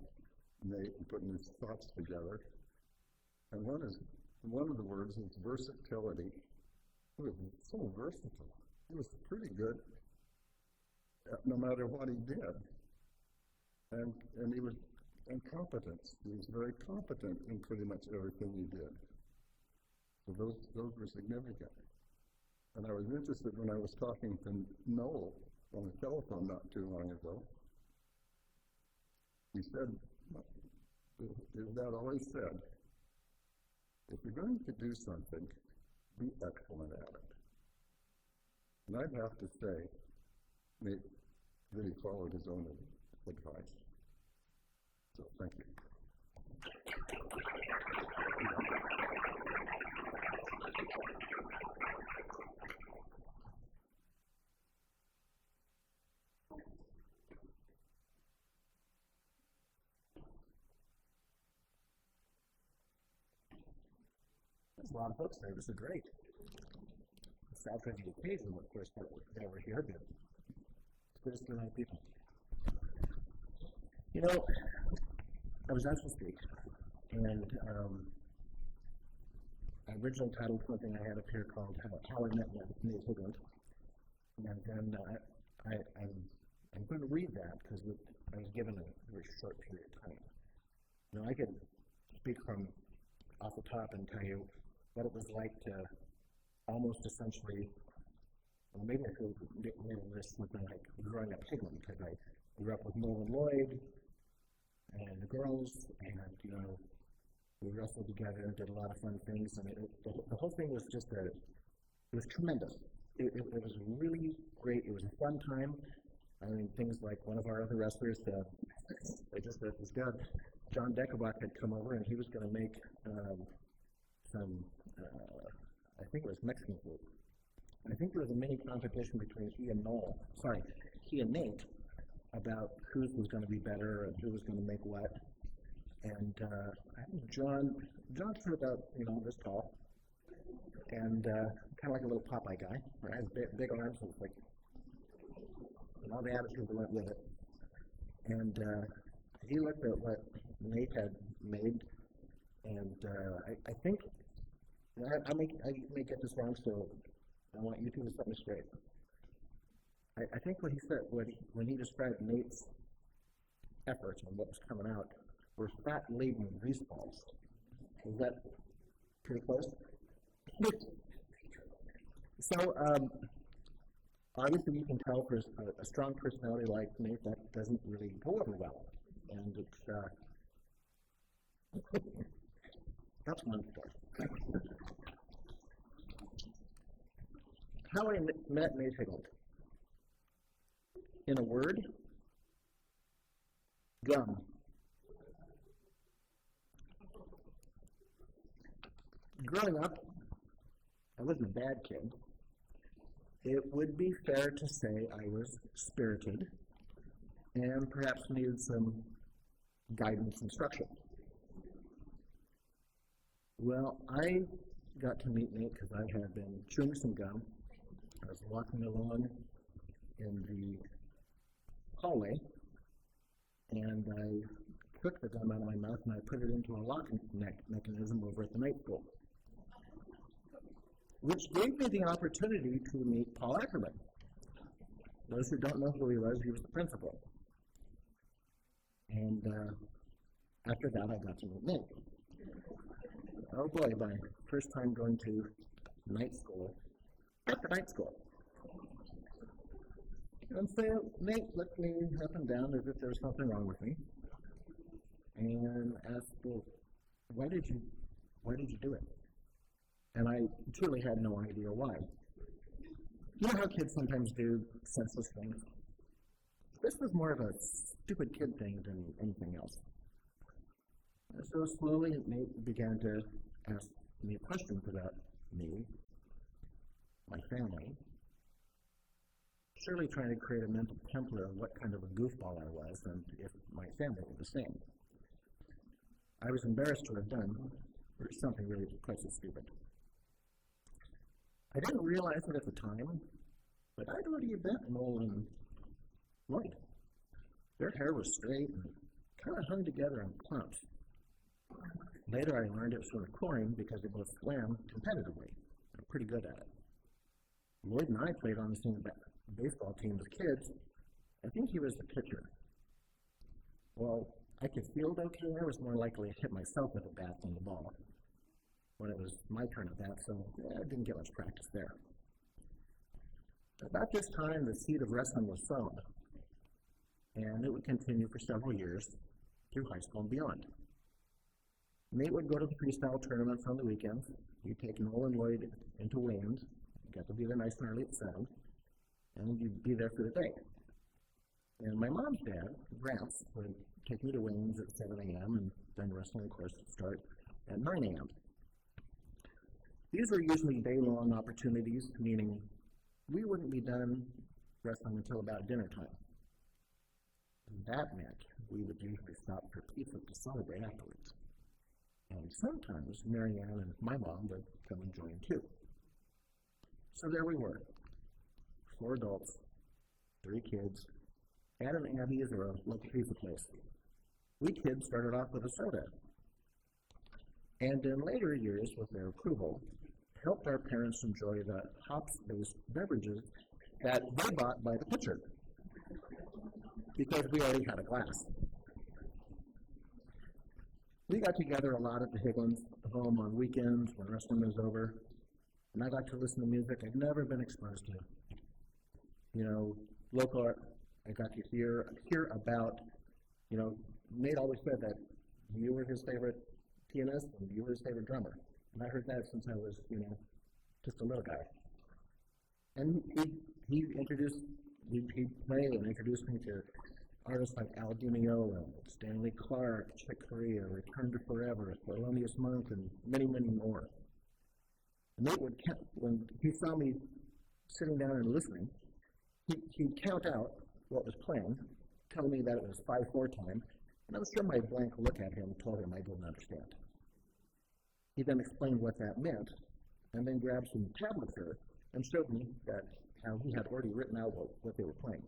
Nate and putting his thoughts together. And one of the words is versatility. He was so versatile. He was pretty good no matter what he did. And he was, and competence. He was very competent in pretty much everything he did. So those were significant. And I was interested when I was talking to Noel on the telephone not too long ago. He said, his dad always said, if you're going to do something, be excellent at it. And I'd have to say, Nate really followed his own advice. So thank you. There's a lot of folks there. This is great. It's sad for the occasion, of course, that they were here, but it's good to see a lot of people. You know, I was asked to speak, and I originally titled something I had up here called How I Met Nate Hygelund. And then I'm going to read that because I was given a very short period of time. You know, I could speak from off the top and tell you what it was like to almost essentially, well, maybe I could maybe list something like growing up Hygelund, because I grew up with Noel and Lloyd and the girls, and you know, we wrestled together and did a lot of fun things, and the whole thing was just it was tremendous. It was really great. It was a fun time. I mean, things like one of our other wrestlers, this guy, John Deckerbach, had come over, and he was going to make some, I think it was Mexican food. I think there was a mini competition between he and Nate, about whose was going to be better and who was going to make what. And I think John's about, you know, this tall, and kind of like a little Popeye guy, right? Has big arms and like, and all the attitude that went with it. And he looked at what Nate had made, and I think, I may get this wrong, so I want you two to set me straight. I think what he said, when he described Nate's efforts and what was coming out, were fat-laden grease balls. Is that pretty close? So, obviously you can tell for a strong personality like Nate, that doesn't really go over well. And it's, that's one story. How I met Nate Hygelund. In a word, gum. Growing up, I wasn't a bad kid. It would be fair to say I was spirited and perhaps needed some guidance and structure. Well, I got to meet Nate because I had been chewing some gum. I was walking along in the hallway, and I took the gum out of my mouth and I put it into a locking mechanism over at the night school, which gave me the opportunity to meet Paul Ackerman. Those who don't know who he was the principal. And after that, I got to meet Nate. Oh boy, my first time going to night school, after night school. And so Nate looked me up and down as if there was something wrong with me, and asked, "Well, why did you do it?" And I truly had no idea why. You know how kids sometimes do senseless things? This was more of a stupid kid thing than anything else. So slowly Nate began to ask me questions about me, my family, surely trying to create a mental template of what kind of a goofball I was and if my family were the same. I was embarrassed to have done something really quite so stupid. I didn't realize it at the time, but I'd already met Noel and Lloyd. Their hair was straight and kind of hung together in clumps. Later I learned it was sort of cloying because they both swam competitively. They're pretty good at it. Lloyd and I played on the same baseball team as kids. I think he was the pitcher. Well, I could field okay. I was more likely to hit myself with a bat than the ball when it was my turn at bat, so I didn't get much practice there. About this time, the seed of wrestling was sown, and it would continue for several years through high school and beyond. Nate would go to the freestyle tournaments on the weekends. He'd take Noel and Lloyd into Wayne's. Got to be there nice and early at 7, and you'd be there for the day. And my mom's dad, Gramps, would take me to Wayne's at 7 a.m., and then wrestling, of course, would start at 9 a.m. These were usually day-long opportunities, meaning we wouldn't be done wrestling until about dinner time. That meant we would usually stop for pizza to celebrate afterwards. And sometimes Mary Ann and my mom would come and join too. So there we were, 4 adults, 3 kids, at an Abby's or a local pizza place. We kids started off with a soda, and in later years, with their approval, helped our parents enjoy the hops-based beverages that they bought by the pitcher, because we already had a glass. We got together a lot at the Hygelund home on weekends when wrestling was over, and I got to listen to music I'd never been exposed to. You know, local art, I got to hear about, you know, Nate always said that you were his favorite pianist and you were his favorite drummer. And I heard that since I was, you know, just a little guy. And he'd play and introduce me to artists like Al Di Meola, Stanley Clarke, Chick Corea, Return to Forever, Thelonious Monk, and many, many more. And Nate would count, when he saw me sitting down and listening, he'd count out what was playing, tell me that it was 5/4 time, and I'm sure my blank look at him told him I didn't understand. He then explained what that meant, and then grabbed some tablature and showed me that how he had already written out what they were playing.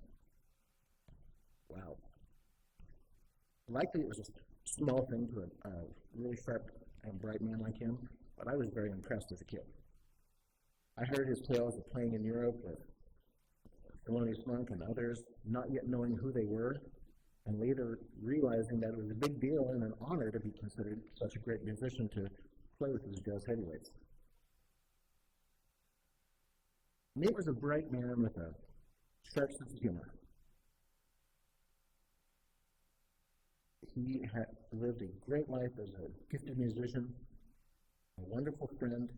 Wow. Likely it was a small thing to a really sharp and bright man like him, but I was very impressed as a kid. I heard his tales of playing in Europe with Thelonious Monk and others, not yet knowing who they were, and later realizing that it was a big deal and an honor to be considered such a great musician to play with those jazz heavyweights. Nate was a bright man with a sharp sense of humor. He had lived a great life as a gifted musician, a wonderful friend,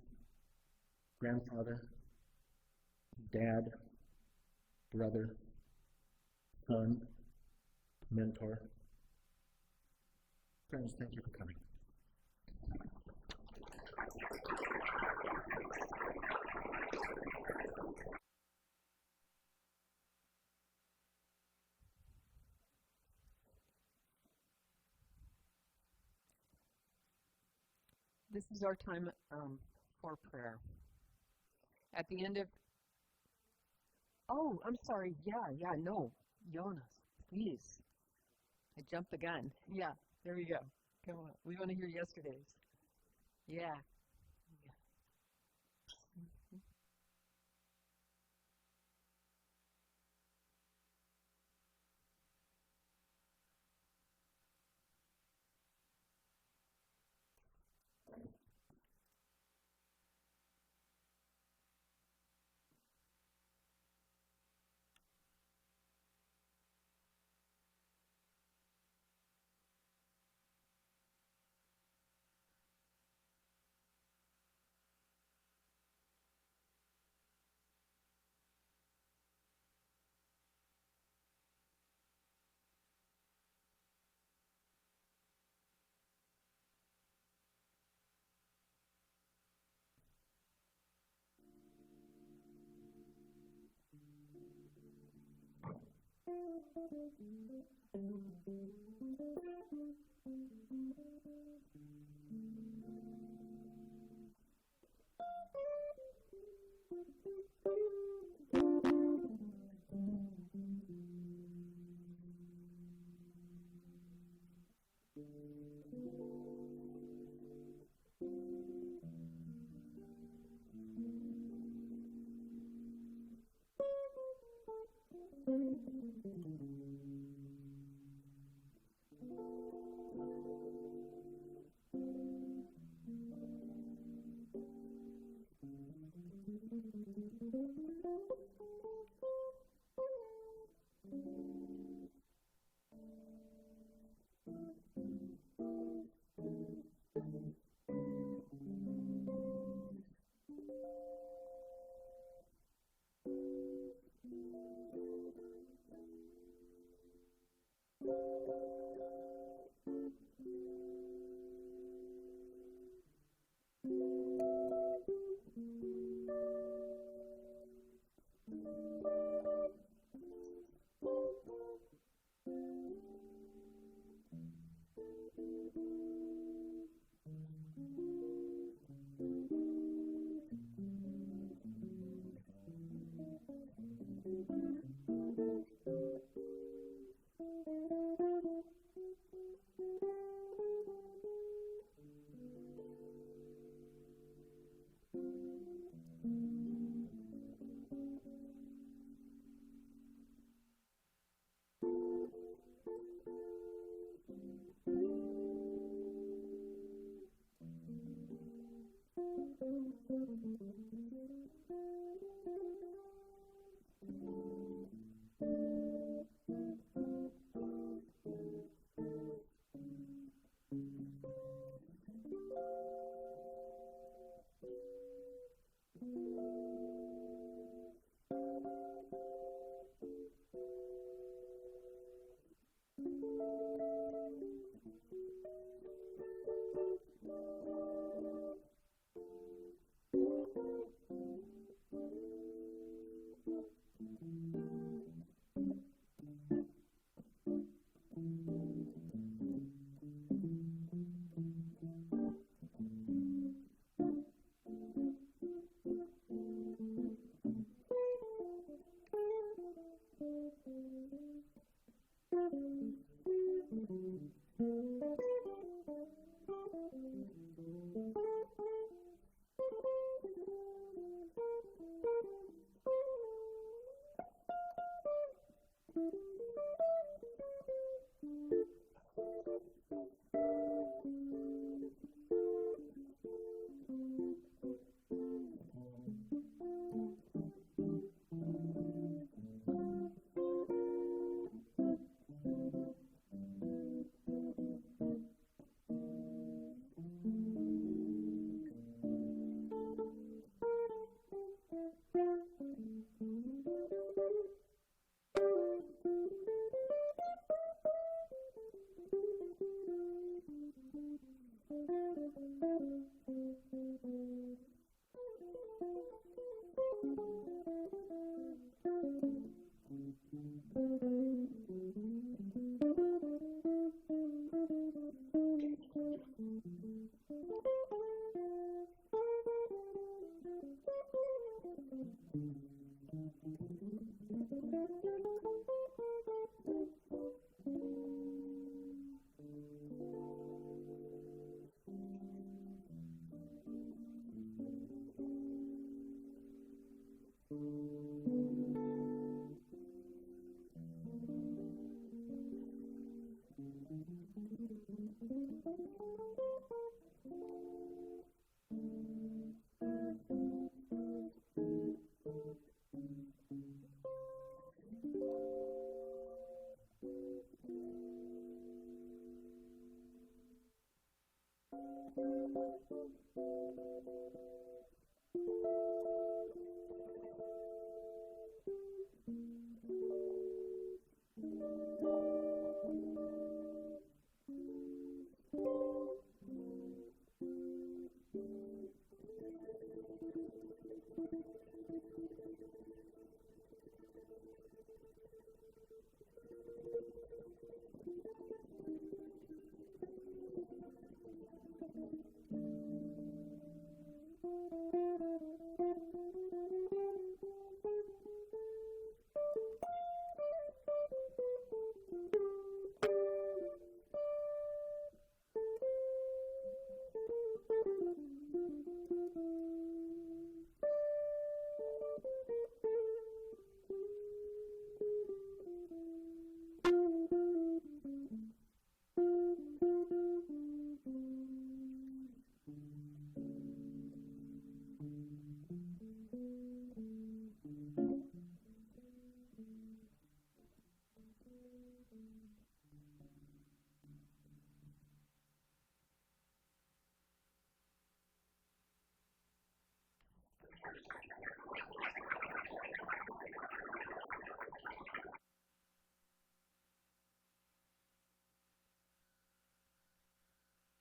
grandfather, dad, brother, son, mentor. Friends, thank you for coming. This is our time for prayer. At the end of, oh, I'm sorry. Yeah, no. Jonas, please. I jumped the gun. Yeah, there you go. Come on. We want to hear yesterday's. Yeah.